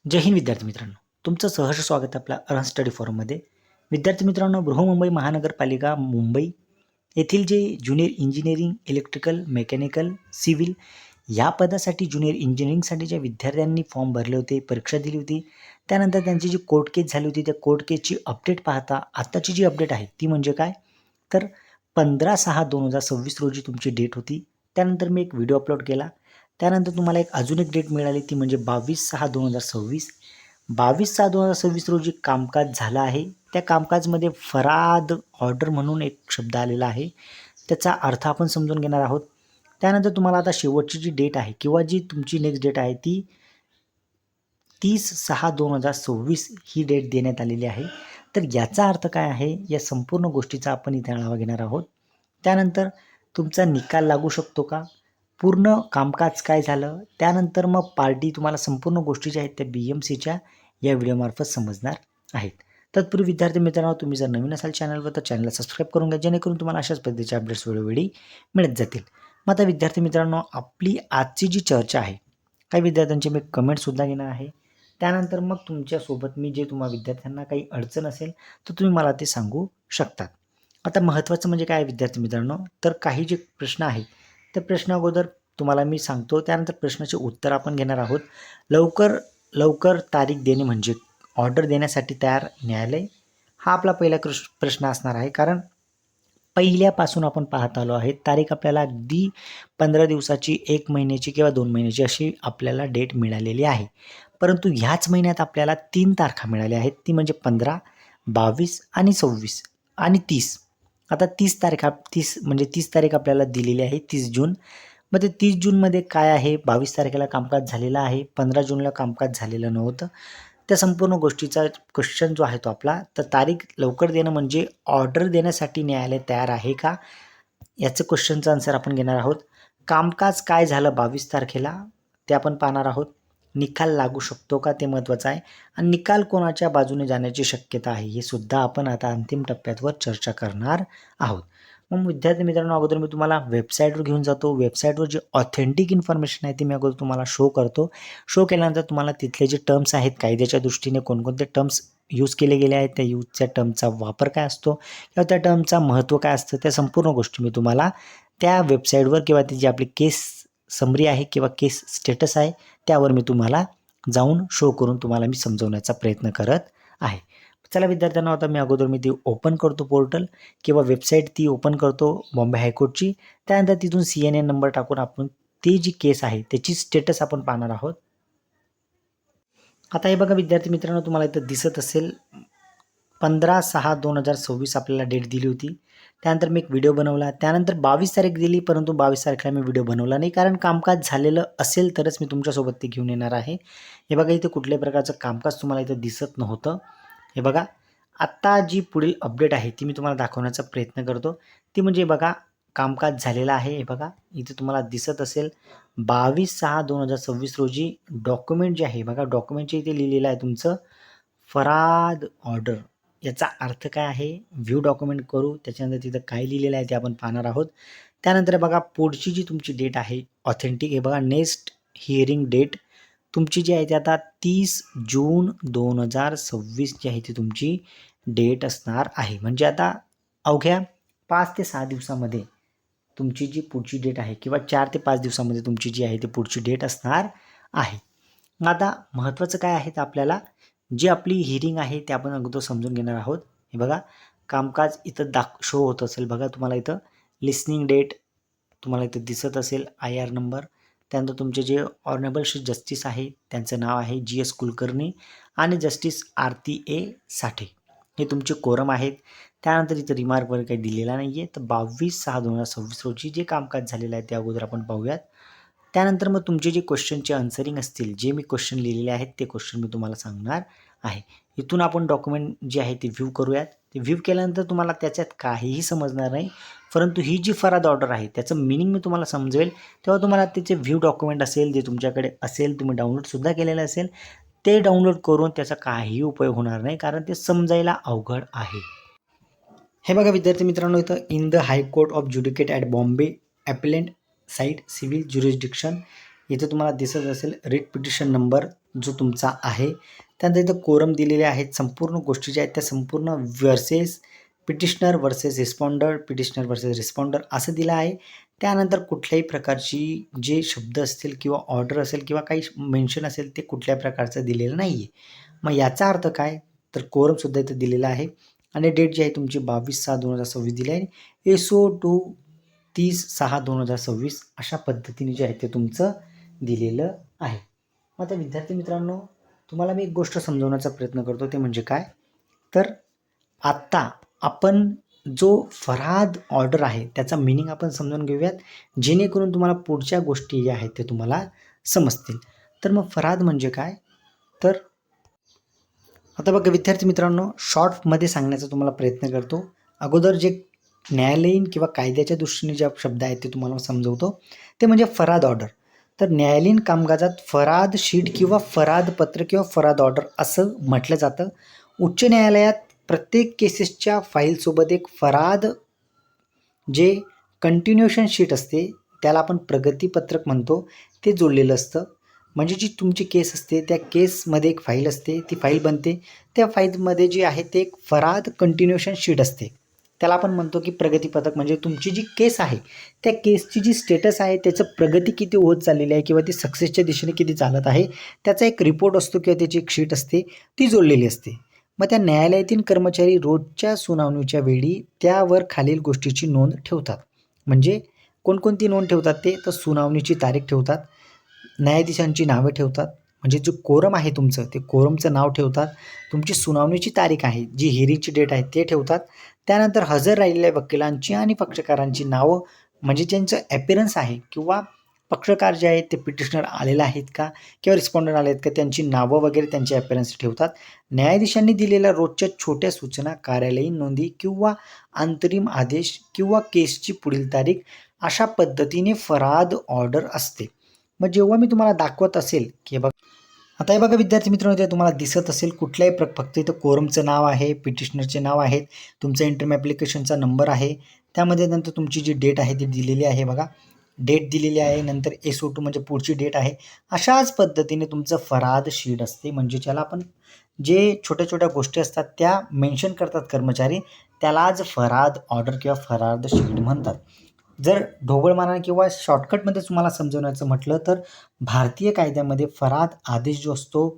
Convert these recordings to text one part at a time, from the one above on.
जय हिंद विद्यार्थी मित्रांनो, तुमचं सहर्ष स्वागत आहे आपल्या अर्न स्टडी फॉरममध्ये. विद्यार्थी मित्रांनो, बृहन्मुंबई महानगरपालिका मुंबई येथील जे junior engineering, electrical, mechanical, civil या पदासाठी ज्युनियर इंजिनिअरिंगसाठी ज्या विद्यार्थ्यांनी फॉर्म भरले होते, परीक्षा दिली होती, त्यानंतर त्यांची जी कोर्ट केस झाली होती, त्या कोर्ट केसची अपडेट पाहता आत्ताची जी अपडेट आहे ती म्हणजे काय, तर 15/6/2026 रोजी तुमची डेट होती. त्यानंतर मी एक व्हिडिओ अपलोड केला. त्यानंतर तुम्हाला अजून एक डेट मिळाली, ती म्हणजे 22/6/2026. 22/6/2026 रोजी कामकाज झालं आहे. त्या कामकाजमध्ये फराद ऑर्डर म्हणून एक शब्द आलेला आहे. त्याचा अर्थ आपण समजून घेणार आहोत. त्यानंतर तुम्हाला आता शेवटची जी डेट आहे किंवा जी तुमची नेक्स्ट डेट आहे ती 30/6/2026 ही डेट देण्यात आलेली आहे. तर याचा अर्थ काय आहे, या संपूर्ण गोष्टीचा आपण इथे आढावा घेणार आहोत. त्यानंतर तुमचा निकाल लागू शकतो का, पूर्ण कामकाज काय झालं, त्यानंतर मग पार्टी, तुम्हाला संपूर्ण गोष्टी ज्या आहेत त्या BMCच्या या व्हिडिओमार्फत समजणार आहेत. तत्पूर्वी विद्यार्थी मित्रांनो, तुम्ही जर नवीन असाल चॅनलवर तर चॅनलला सबस्क्राईब करून घ्या, जेणेकरून तुम्हाला अशाच पद्धतीचे अपडेट्स वेळोवेळी मिळत जातील. मग आता विद्यार्थी मित्रांनो, आपली आजची जी चर्चा आहे, काही विद्यार्थ्यांची मी कमेंटसुद्धा घेणार आहे. त्यानंतर मग तुमच्यासोबत मी जे तुम्हाला विद्यार्थ्यांना काही अडचण असेल तर तुम्ही मला ते सांगू शकतात. आता महत्त्वाचं म्हणजे काय विद्यार्थी मित्रांनो, तर काही जे प्रश्न आहेत त्या प्रश्न अगोदर तुम्हाला मी सांगतो, त्यानंतर प्रश्नाचे उत्तर आपण घेणार आहोत. लवकर तारीख देणे म्हणजे ऑर्डर देण्यासाठी तयार न्यायालय, हा आपला पहिला प्रश्न असणार आहे. कारण पहिल्यापासून आपण पाहत आलो आहे, तारीख आपल्याला अगदी 15 दिवसाची, 1 महिन्याची किंवा 2 महिन्याची अशी आपल्याला डेट मिळालेली आहे. परंतु ह्याच महिन्यात आपल्याला 3 तारखा मिळाल्या आहेत, ती म्हणजे 15, 22 आणि 26 आणि 30. आता 30 तारीख आपल्याला दिलेली आहे, 30 जून. मग ते 30 जूनमध्ये काय आहे, 22 तारखेला कामकाज झालेलं आहे, 15 जूनला कामकाज झालेलं नव्हतं. त्या संपूर्ण गोष्टीचा क्वेश्चन जो आहे तो आपला, तर तारीख लवकर देणं म्हणजे ऑर्डर देण्यासाठी न्यायालय तयार आहे का, याचं क्वेश्चनचं आन्सर आपण घेणार आहोत. कामकाज काय झालं 22 तारखेला ते आपण पाहणार आहोत. निकाल लागू शकतो का, ते महत्त्वाचं आहे. आणि निकाल कोणाच्या बाजूने जाण्याची शक्यता आहे हे सुद्धा आपण आता अंतिम टप्प्यावर चर्चा करणार आहोत. मग विद्यार्थी मित्रांनो, अगोदर मी तुम्हाला वेबसाईटवर घेऊन जातो. वेबसाईटवर जी ऑथेंटिक इन्फॉर्मेशन आहे ती मी अगोदर तुम्हाला शो करतो. शो केल्यानंतर तुम्हाला तिथले जे टर्म्स आहेत, कायद्याच्या दृष्टीने कोणकोणते टर्म्स यूज केले गेले आहेत, त्या यूजच्या टर्मचा वापर काय असतो किंवा त्या टर्मचा महत्त्व काय असतं, त्या संपूर्ण गोष्टी मी तुम्हाला त्या वेबसाईटवर किंवा ती जी आपली केस समरी आहे किंवा केस स्टेटस आहे त्यावर मी तुम्हाला जाऊन शो करून तुम्हाला मी समजवण्याचा प्रयत्न करत आहे. चला विद्यार्थ्यांना, आता मी ती ओपन करतो पोर्टल किंवा वेबसाईट, ती ओपन करतो बॉम्बे हायकोर्टची. त्यानंतर तिथून CNN नंबर टाकून आपण ती जी केस आहे त्याची स्टेटस आपण पाहणार आहोत. आता हे बघा विद्यार्थी मित्रांनो, तुम्हाला इथं दिसत असेल 15/6/2026 आपल्याला डेट दिली होती. त्यानंतर मी एक व्हिडिओ बनवला. त्यानंतर 22 तारीख दिली, परंतु 22 तारखेला मी व्हिडिओ बनवला नाही, कारण कामकाज झालेलं असेल तरच मी तुमच्यासोबत ते घेऊन येणार आहे. हे बघा, इथे कुठल्याही प्रकारचं कामकाज तुम्हाला इथं दिसत नव्हतं. हे बघा, आत्ता जी पुढील अपडेट आहे ती मी तुम्हाला दाखवण्याचा प्रयत्न करतो. ती म्हणजे बघा, कामकाज झालेलं आहे. हे बघा, इथे तुम्हाला दिसत असेल 22/6/2026 रोजी डॉक्युमेंट जे आहे बघा, डॉक्युमेंटचे इथे लिहिलेलं आहे तुमचं फराद ऑर्डर. याचा अर्थ काय आहे, व्ह्यू डॉक्युमेंट करू, त्याच्यानंतर तिथं काय लिहिलेलं आहे ते आपण पाहणार आहोत. त्यानंतर बघा, पुढची जी तुमची डेट आहे ऑथेंटिक, हे बघा, नेक्स्ट हिअरिंग डेट तुमची जी आहे ती आता 30 जून 2026 जी आहे ती तुमची डेट असणार आहे. म्हणजे आता अवघ्या 5 ते 6 दिवसामध्ये तुमची जी पुढची डेट आहे किंवा 4 ते 5 दिवसामध्ये तुमची जी आहे ती पुढची डेट असणार आहे. मग आता महत्त्वाचं काय आहे, तर आपल्याला जी आपली हिअरिंग आहे ते आपण अगोदर समजून घेणार आहोत. हे बघा, कामकाज इथं शो होत असेल बघा, तुम्हाला इथं लिसनिंग डेट तुम्हाला इथं दिसत असेल, IR नंबर. त्यानंतर तुमचे जे ऑनरेबल श्री जस्टिस आहे त्यांचं नाव आहे GS कुलकर्णी आणि जस्टिस आरती A साठे, हे तुमचे कोरम आहेत. त्यानंतर इथं रिमार्क वगैरे काही दिलेला नाही आहे. तर 22/6/2026 रोजी जे कामकाज झालेलं आहे ते अगोदर आपण पाहूयात. त्यानंतर मग तुमचे जे क्वेश्चनचे आन्सरिंग असतील, जे मी क्वेश्चन लिहिलेले आहेत ते क्वेश्चन मी तुम्हाला सांगणार आहे. इथून आपण डॉक्युमेंट जे आहे ते व्ह्यू करूयात. ते व्ह्यू केल्यानंतर तुम्हाला त्याच्यात काहीही समजणार नाही, परंतु ही जी फराद ऑर्डर आहे त्याचं मिनिंग मी तुम्हाला समजवेल. तेव्हा तुम्हाला त्याचे व्ह्यू डॉक्युमेंट असेल, जे तुमच्याकडे असेल, तुम्ही डाउनलोडसुद्धा केलेलं असेल, ते डाउनलोड करून त्याचा काहीही उपयोग होणार नाही, कारण ते समजायला अवघड आहे. हे बघा विद्यार्थी मित्रांनो, इथं in the high court of judicature at Bombay appellate side civil jurisdiction, इथे तुम्हाला दिसत असेल रिट पिटिशन नंबर जो तुमचा आहे. त्यानंतर इथं कोरम दिलेले आहेत. संपूर्ण गोष्टी ज्या आहेत त्या संपूर्ण versus petitioner versus responder, petitioner versus responder असं दिलं आहे. त्यानंतर कुठल्याही प्रकारची जे शब्द असतील किंवा ऑर्डर असेल किंवा काही मेन्शन असेल ते कुठल्या प्रकारचं दिलेलं नाही आहे. मग याचा अर्थ काय, तर कोरमसुद्धा इथं दिलेला आहे आणि डेट जी आहे तुमची 22/6/2026 दिली आहे. SO2 30/6/2026 अशा पद्धतीने जे आहे ते तुमचं दिलेलं आहे. मग आता विद्यार्थी मित्रांनो, तुम्हाला मी एक गोष्ट समजवण्याचा प्रयत्न करतो, ते म्हणजे काय, तर आत्ता आपण जो फराद ऑर्डर आहे त्याचा मिनिंग आपण समजून घेऊयात, जेणेकरून तुम्हाला पुढच्या गोष्टी ज्या आहेत ते तुम्हाला समजतील. तर मग फराद म्हणजे काय, तर आता बघा विद्यार्थी मित्रांनो, शॉर्टमध्ये सांगण्याचा तुम्हाला प्रयत्न करतो. अगोदर जे न्यायालयीन किंवा कायद्याच्या दृष्टीने जे शब्द आहेत ते तुम्हाला समजवतो, ते म्हणजे फराद ऑर्डर. तर न्यायालयीन कामकाजात फराद शीट किंवा फराद पत्र किंवा फराद ऑर्डर असं म्हटलं जातं. उच्च न्यायालयात प्रत्येक केसेसच्या फाईलसोबत एक फराद जे कंटिन्युएशन शीट असते त्याला आपण प्रगतीपत्रक म्हणतो, ते जोडलेलं असतं. म्हणजे जी तुमची केस असते त्या केसमध्ये एक फाईल असते, ती फाईल बनते. त्या फाईलमध्ये जी आहे ते एक फराद कंटिन्युएशन शीट असते, त्याला आपण म्हणतो की प्रगतीपत्रक. म्हणजे तुमची जी केस आहे त्या केसची जी स्टेटस आहे, त्याचं प्रगती किती होत चाललेली आहे किंवा ती सक्सेसच्या दिशेने किती चालत आहे, त्याचा एक रिपोर्ट असतो किंवा त्याची एक शीट असते, ती जोडलेली असते. मग त्या न्यायालयातील कर्मचारी रोजच्या सुनावणीच्या वेळी त्यावर खालील गोष्टीची नोंद ठेवतात. म्हणजे कोणकोणती नोंद ठेवतात ते, तर सुनावणीची तारीख ठेवतात, न्यायाधीशांची नावे ठेवतात, म्हणजे जो कोरम आहे तुमचं ते कोरमचं नाव ठेवतात, तुमची सुनावणीची तारीख आहे जी हिअरिंगची डेट आहे ते ठेवतात. त्यानंतर हजर राहिलेल्या वकिलांची आणि पक्षकारांची नावं, म्हणजे ज्यांचं ॲपिरन्स आहे किंवा पक्षकार जे आहेत ते पिटिशनर आलेले आहेत का किंवा रिस्पॉन्डंट आले आहेत का, त्यांची नावं वगैरे त्यांचे ॲपिरन्स ठेवतात. न्यायाधीशांनी दिलेल्या रोजच्या छोट्या सूचना, कार्यालयीन नोंदी किंवा अंतरिम आदेश किंवा केसची पुढील तारीख, अशा पद्धतीने फराद ऑर्डर असते. मग जेव्हा मी तुम्हाला दाखवत असेल की बघा, आता हे बघा विद्यार्थी मित्रांनो, ते तुम्हाला दिसत असेल कुठल्याही फक्त इथं कोरमचं नाव आहे, पिटिशनरचे नाव आहेत, तुमचा इंटरम ॲप्लिकेशनचा नंबर आहे, त्यामध्ये नंतर तुमची जी डेट आहे ती दिलेली आहे. बघा डेट दिलेली आहे, नंतर SO2 म्हणजे पुढची डेट आहे. अशाच पद्धतीने तुमचं फराद शीट असते. म्हणजे ज्याला आपण जे छोट्या छोट्या गोष्टी असतात त्या मेन्शन करतात कर्मचारी, त्यालाच फराद ऑर्डर किंवा फराद शीट म्हणतात. जर ढोबळमानाने किंवा शॉर्टकटमध्ये तुम्हाला समजवण्याचं म्हटलं तर भारतीय कायद्यामध्ये फराद आदेश जो असतो,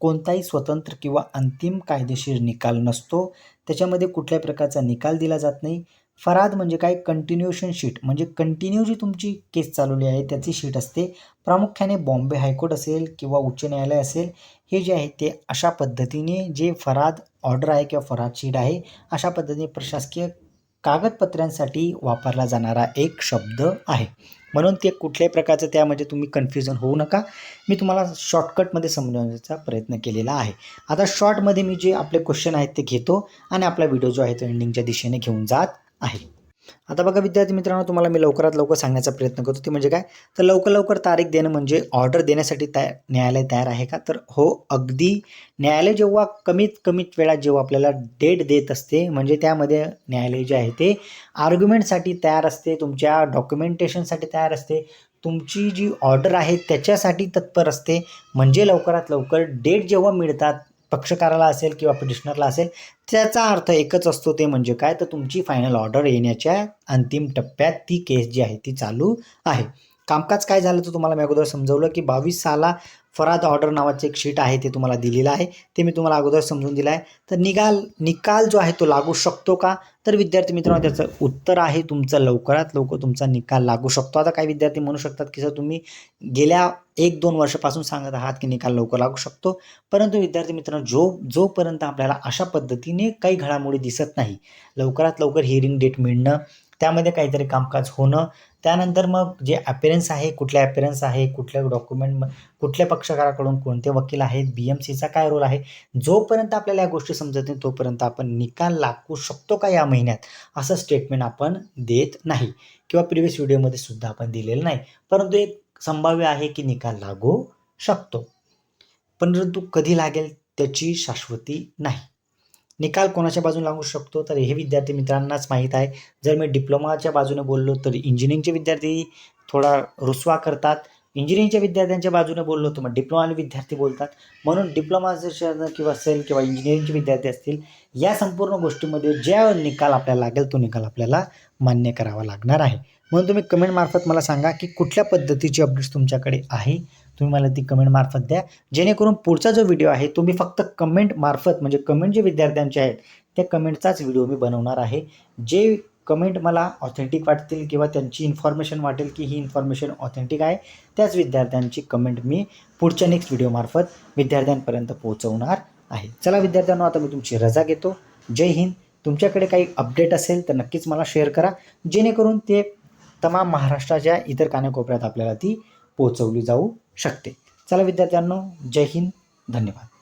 कोणताही स्वतंत्र किंवा अंतिम कायदेशीर निकाल नसतो. त्याच्यामध्ये कुठल्याही प्रकारचा निकाल दिला जात नाही. फराद म्हणजे काय, कंटिन्युएशन शीट, म्हणजे कंटिन्यू जी तुमची केस चालवली आहे त्याची शीट असते. प्रामुख्याने बॉम्बे हायकोर्ट असेल किंवा उच्च न्यायालय असेल, हे जे आहे ते अशा पद्धतीने जे फराद ऑर्डर आहे किंवा फराद शीट आहे, अशा पद्धतीने प्रशासकीय कागदपत्रांसाठी वापरला जाणारा एक शब्द आहे. म्हणून ते कुठल्याही प्रकारचं त्यामध्ये तुम्ही कन्फ्युजन होऊ नका. मी तुम्हाला शॉर्टकटमध्ये समजवण्याचा प्रयत्न केलेला आहे. आता शॉर्टमध्ये मी जे आपले क्वेश्चन आहेत ते घेतो आणि आपला व्हिडिओ जो आहे तो एंडिंगच्या दिशेने घेऊन जात आहे. आता बघा विद्यार्थी मित्रांनो, तुम्हाला मी लवकरात लवकर सांगण्याचा प्रयत्न करतो, ते म्हणजे काय, तर लवकर तारीख देणं म्हणजे ऑर्डर देण्यासाठी न्यायालय तयार आहे का, तर हो, अगदी. न्यायालय जेव्हा कमीत वेळात जेव्हा आपल्याला डेट देत असते, म्हणजे त्यामध्ये न्यायालय जे आहे ते आर्ग्युमेंटसाठी तयार असते, तुमच्या डॉक्युमेंटेशनसाठी तयार असते, तुमची जी ऑर्डर आहे त्याच्यासाठी तत्पर असते. म्हणजे लवकरात लवकर डेट जेव्हा मिळतात पक्षकाराला असेल किंवा पिटिशनरला असेल, त्याचा अर्थ एकच असतो, ते म्हणजे काय, तर तुमची फायनल ऑर्डर येण्याच्या अंतिम टप्प्यात ती केस जी आहे ती चालू आहे. कामकाज काय झालं तर तुम्हाला मी अगोदर समजवलं की 22/6 फराद ऑर्डर नावाचं एक शीट आहे ते तुम्हाला दिलेलं आहे, ते मी तुम्हाला अगोदर समजून दिलं आहे. तर निकाल जो आहे तो लागू शकतो का, तर विद्यार्थी मित्रांनो त्याचं उत्तर आहे तुमचं लवकरात लवकर तुमचा निकाल लागू शकतो. आता काही विद्यार्थी म्हणू शकतात की सर तुम्ही गेल्या 1-2 वर्षापासून सांगत आहात की निकाल लवकर लागू शकतो, परंतु विद्यार्थी मित्रांनो जोपर्यंत आपल्याला अशा पद्धतीने काही घडामोडी दिसत नाही, लवकरात लवकर हिअरिंग डेट मिळणं, त्यामध्ये काहीतरी कामकाज होणं, त्यानंतर मग जे अपीअरन्स आहे, कुठल्या अपीअरन्स आहे, कुठल्या डॉक्युमेंट, कुठल्या पक्षकाराकडून कोणते वकील आहेत, BMCचा काय रोल आहे, जोपर्यंत आपल्याला या गोष्टी समजत नाही तोपर्यंत आपण निकाल लागू शकतो का या महिन्यात, असं स्टेटमेंट आपण देत नाही किंवा प्रिव्हियस व्हिडिओमध्ये सुद्धा आपण दिलेलं नाही. परंतु एक संभाव्य आहे की निकाल लागू शकतो, परंतु कधी लागेल त्याची शाश्वती नाही. निकाल कोणाच्या बाजूने लागू शकतो, तर हे विद्यार्थी मित्रांनाच माहीत आहे. जर मी डिप्लोमाच्या बाजूने बोललो तर इंजिनिअरिंगचे विद्यार्थी थोडा रुसवा करतात, इंजिनिअरिंगच्या विद्यार्थ्यांच्या बाजूने बोललो तर मग डिप्लोमाले विद्यार्थी बोलतात. म्हणून डिप्लोमाचं किंवा असेल किंवा इंजिनिअरिंगचे विद्यार्थी असतील, या संपूर्ण गोष्टीमध्ये ज्या निकाल आपल्याला लागेल तो निकाल आपल्याला मान्य करावा लागणार आहे. म्हणून तुम्ही कमेंटमार्फत मला सांगा की कुठल्या पद्धतीची अपडेट्स तुमच्याकडे आहे. तुम्ही मला ती कमेंटमार्फत द्या, जेणेकरून पुढचा जो व्हिडिओ आहे तो मी फक्त कमेंटमार्फत म्हणजे कमेंट जे विद्यार्थ्यांचे आहेत त्या कमेंटचाच व्हिडिओ मी बनवणार आहे. जे कमेंट मला ऑथेंटिक वाटतील किंवा त्यांची इन्फॉर्मेशन वाटेल की ही इन्फॉर्मेशन ऑथेंटिक आहे, त्याच विद्यार्थ्यांची कमेंट मी पुढच्या नेक्स्ट व्हिडिओमार्फत विद्यार्थ्यांपर्यंत पोहोचवणार आहे. चला विद्यार्थ्यांनो, आता मी तुमची रजा घेतो. जय हिंद. तुमच्याकडे काही अपडेट असेल तर नक्कीच मला शेअर करा, जेणेकरून ते तमाम महाराष्ट्राच्या इतर कानाकोपऱ्यात आपल्याला ती पोहोचवली जाऊ शकते. चला विद्यार्थ्यांनो, जय हिंद. धन्यवाद.